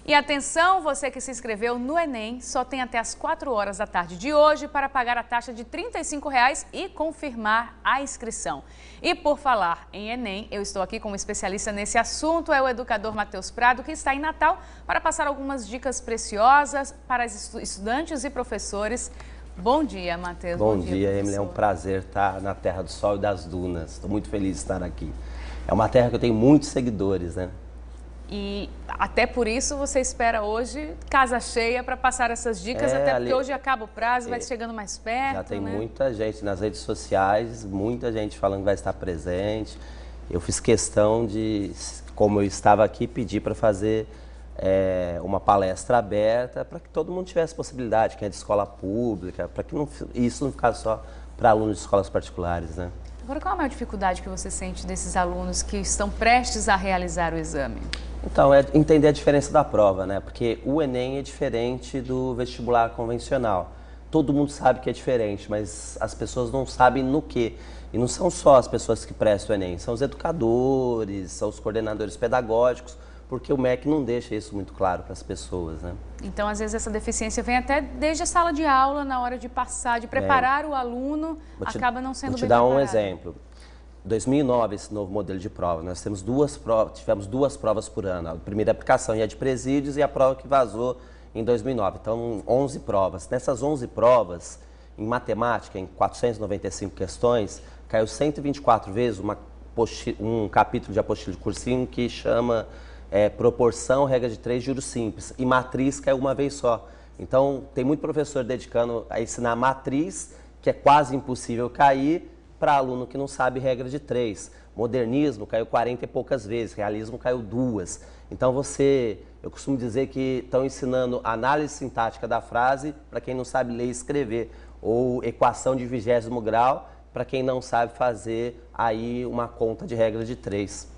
E atenção, você que se inscreveu no Enem, só tem até as 4 horas da tarde de hoje para pagar a taxa de R$ 35,00 e confirmar a inscrição. E por falar em Enem, eu estou aqui com um especialista nesse assunto, é o educador Matheus Prado, que está em Natal para passar algumas dicas preciosas para estudantes e professores. Bom dia, Matheus. Bom dia, Emily. É um prazer estar na Terra do Sol e das Dunas. Estou muito feliz de estar aqui. É uma terra que eu tenho muitos seguidores, né? E até por isso você espera hoje casa cheia para passar essas dicas, até porque hoje acaba o prazo, vai chegando mais perto. Já tem muita gente nas redes sociais, muita gente falando que vai estar presente. Eu fiz questão de, como eu estava aqui, pedir para fazer uma palestra aberta para que todo mundo tivesse possibilidade, quem é de escola pública, para que isso não ficasse só para alunos de escolas particulares, né? Agora, qual a maior dificuldade que você sente desses alunos que estão prestes a realizar o exame? Então, é entender a diferença da prova, né? Porque o Enem é diferente do vestibular convencional. Todo mundo sabe que é diferente, mas as pessoas não sabem no quê. E não são só as pessoas que prestam o Enem, são os educadores, são os coordenadores pedagógicos, porque o MEC não deixa isso muito claro para as pessoas, né? Então, às vezes, essa deficiência vem até desde a sala de aula, na hora de passar, de preparar o aluno, acaba não sendo bem preparado. Vou te dar um exemplo. 2009, esse novo modelo de prova, nós temos tivemos duas provas por ano. A primeira aplicação e a de presídios e a prova que vazou em 2009. Então, 11 provas. Nessas 11 provas, em matemática, em 495 questões, caiu 124 vezes um capítulo de apostila de cursinho que chama proporção, regra de 3, juros simples. E matriz caiu uma vez só. Então, tem muito professor dedicando a ensinar matriz, que é quase impossível cair, para aluno que não sabe regra de 3. Modernismo caiu 40 e poucas vezes, realismo caiu 2. Então eu costumo dizer que estão ensinando análise sintática da frase para quem não sabe ler e escrever, ou equação de 20º grau para quem não sabe fazer aí uma conta de regra de 3.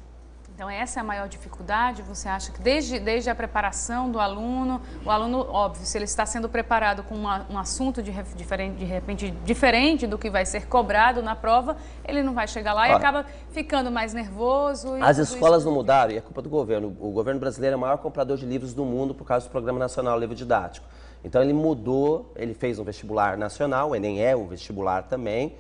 Então, essa é a maior dificuldade? Você acha que desde a preparação do aluno, o aluno, óbvio, se ele está sendo preparado com um assunto de repente diferente do que vai ser cobrado na prova, ele não vai chegar lá e acaba ficando mais nervoso. As escolas não mudaram e é culpa do governo. O governo brasileiro é o maior comprador de livros do mundo por causa do Programa Nacional Livro Didático. Então, ele mudou, ele fez um vestibular nacional, o Enem é um vestibular também,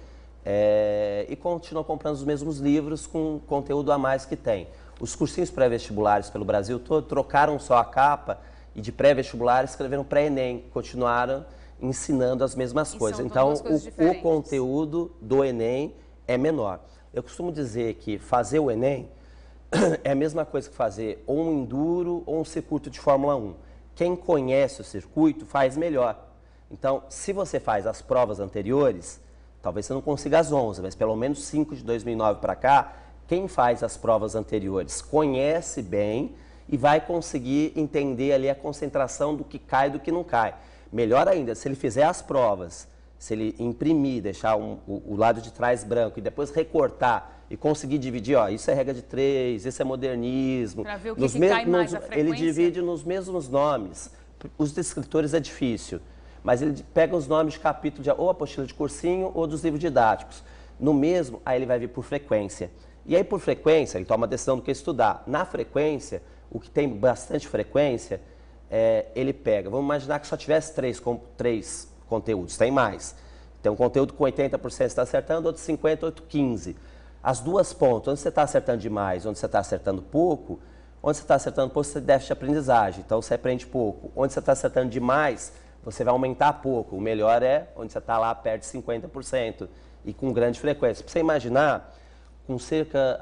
e continua comprando os mesmos livros com conteúdo a mais que tem. Os cursinhos pré-vestibulares pelo Brasil todo trocaram só a capa e de pré-vestibular escreveram pré-Enem, continuaram ensinando as mesmas coisas. Então, o conteúdo do Enem é menor. Eu costumo dizer que fazer o Enem é a mesma coisa que fazer ou um enduro ou um circuito de Fórmula 1. Quem conhece o circuito faz melhor. Então, se você faz as provas anteriores, talvez você não consiga as 11, mas pelo menos 5 de 2009 para cá, quem faz as provas anteriores conhece bem e vai conseguir entender ali a concentração do que cai e do que não cai. Melhor ainda, se ele fizer as provas, se ele imprimir, deixar o lado de trás branco e depois recortar e conseguir dividir, ó, isso é regra de 3, isso é modernismo. Para ver o que cai mais a frequência. Ele divide nos mesmos nomes. Os descritores é difícil, mas ele pega os nomes de capítulo de ou apostila de cursinho ou dos livros didáticos. No mesmo, aí ele vai vir por frequência. E aí, por frequência, ele toma a decisão do que estudar. Na frequência, o que tem bastante frequência, ele pega. Vamos imaginar que só tivesse três conteúdos, tem mais. Tem um conteúdo com 80% você está acertando, outro 50%, outro 15%. As duas pontas, onde você está acertando demais, onde você está acertando pouco, onde você está acertando pouco, você tem déficit de aprendizagem, então você aprende pouco. Onde você está acertando demais, você vai aumentar pouco. O melhor é onde você está lá perto de 50% e com grande frequência. Para você imaginar, com cerca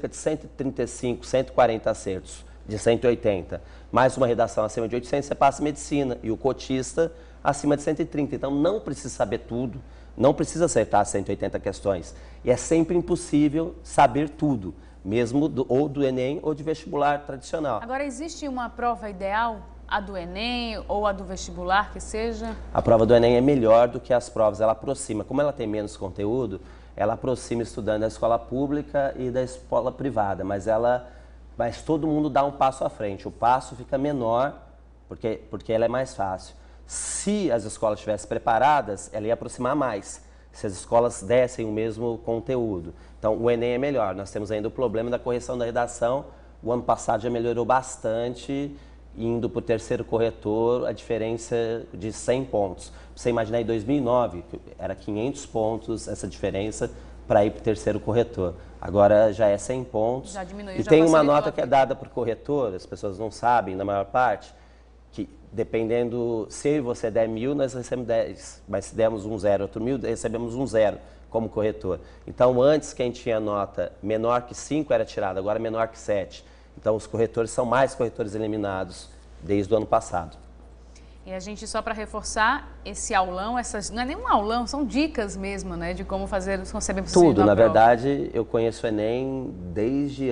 de 135, 140 acertos, de 180, mais uma redação acima de 800, você passa medicina, e o cotista acima de 130. Então, não precisa saber tudo, não precisa acertar 180 questões. E é sempre impossível saber tudo, mesmo ou do Enem ou de vestibular tradicional. Agora, existe uma prova ideal? A do Enem ou a do vestibular, que seja? A prova do Enem é melhor do que as provas, ela aproxima. Como ela tem menos conteúdo, ela aproxima o estudante da escola pública e da escola privada, mas todo mundo dá um passo à frente. O passo fica menor, porque ela é mais fácil. Se as escolas estivessem preparadas, ela ia aproximar mais, se as escolas dessem o mesmo conteúdo. Então, o Enem é melhor. Nós temos ainda o problema da correção da redação. O ano passado já melhorou bastante indo para o terceiro corretor, a diferença de 100 pontos. Você imaginar, em 2009, era 500 pontos essa diferença para ir para o terceiro corretor. Agora já é 100 pontos. Já diminuiu, e já tem uma facilitou nota a que é vida. dada para o corretor, as pessoas não sabem, na maior parte, que dependendo, se você der 1.000, nós recebemos 10, mas se demos um 0, outro 1.000, recebemos um 0 como corretor. Então, antes, quem tinha nota menor que 5 era tirado, agora menor que 7. Então, os corretores são mais corretores eliminados desde o ano passado. E a gente, só para reforçar, esse aulão, não é nem um aulão, são dicas mesmo, né, de como fazer, conceber possível Tudo, na prova. verdade, eu conheço o Enem desde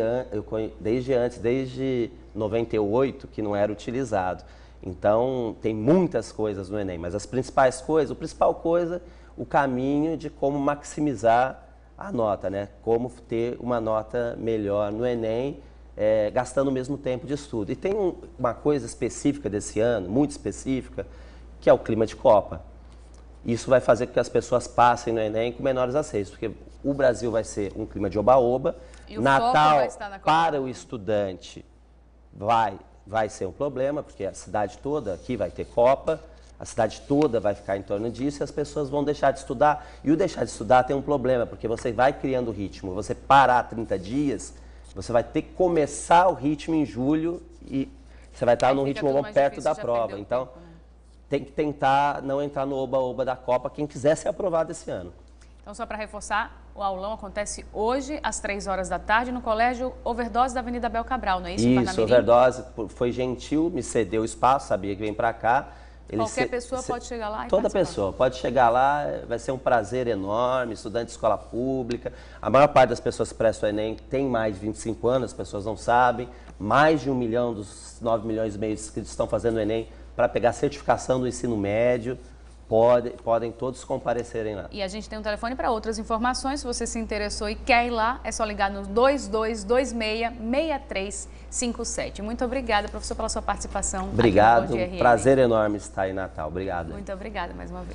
98, que não era utilizado. Então, tem muitas coisas no Enem, mas as principais coisas, a principal coisa, o caminho de como maximizar a nota, né? Como ter uma nota melhor no Enem, gastando o mesmo tempo de estudo. E tem uma coisa específica desse ano, muito específica, que é o clima de Copa. Isso vai fazer com que as pessoas passem no Enem com menores acessos, porque o Brasil vai ser um clima de oba-oba, E o foco Natal vai estar na Copa. para o estudante vai ser um problema, porque a cidade toda aqui vai ter Copa, a cidade toda vai ficar em torno disso e as pessoas vão deixar de estudar. E o deixar de estudar tem um problema, porque você vai criando ritmo. Você parar 30 dias, você vai ter que começar o ritmo em julho e você vai estar num ritmo bom perto da prova. Então, tem que tentar não entrar no oba-oba da Copa quem quiser ser aprovado esse ano. Então, só para reforçar, o aulão acontece hoje, às 3 horas da tarde, no Colégio Overdose da Avenida Abel Cabral, não é isso? Isso, Overdose foi gentil, me cedeu o espaço, sabia que vem para cá. Qualquer pessoa pode chegar lá e Toda participar. pessoa pode chegar lá, vai ser um prazer enorme, estudante de escola pública. A maior parte das pessoas que prestam o Enem tem mais de 25 anos, as pessoas não sabem. Mais de 1 milhão dos 9 milhões e meio de inscritos estão fazendo o Enem para pegar a certificação do ensino médio. Podem todos comparecerem lá. E a gente tem um telefone para outras informações. Se você se interessou e quer ir lá, é só ligar no 2226-6357. Muito obrigada, professor, pela sua participação. Obrigado, aqui no Bom Dia RN. prazer enorme estar em Natal. Obrigado. Muito obrigada mais uma vez.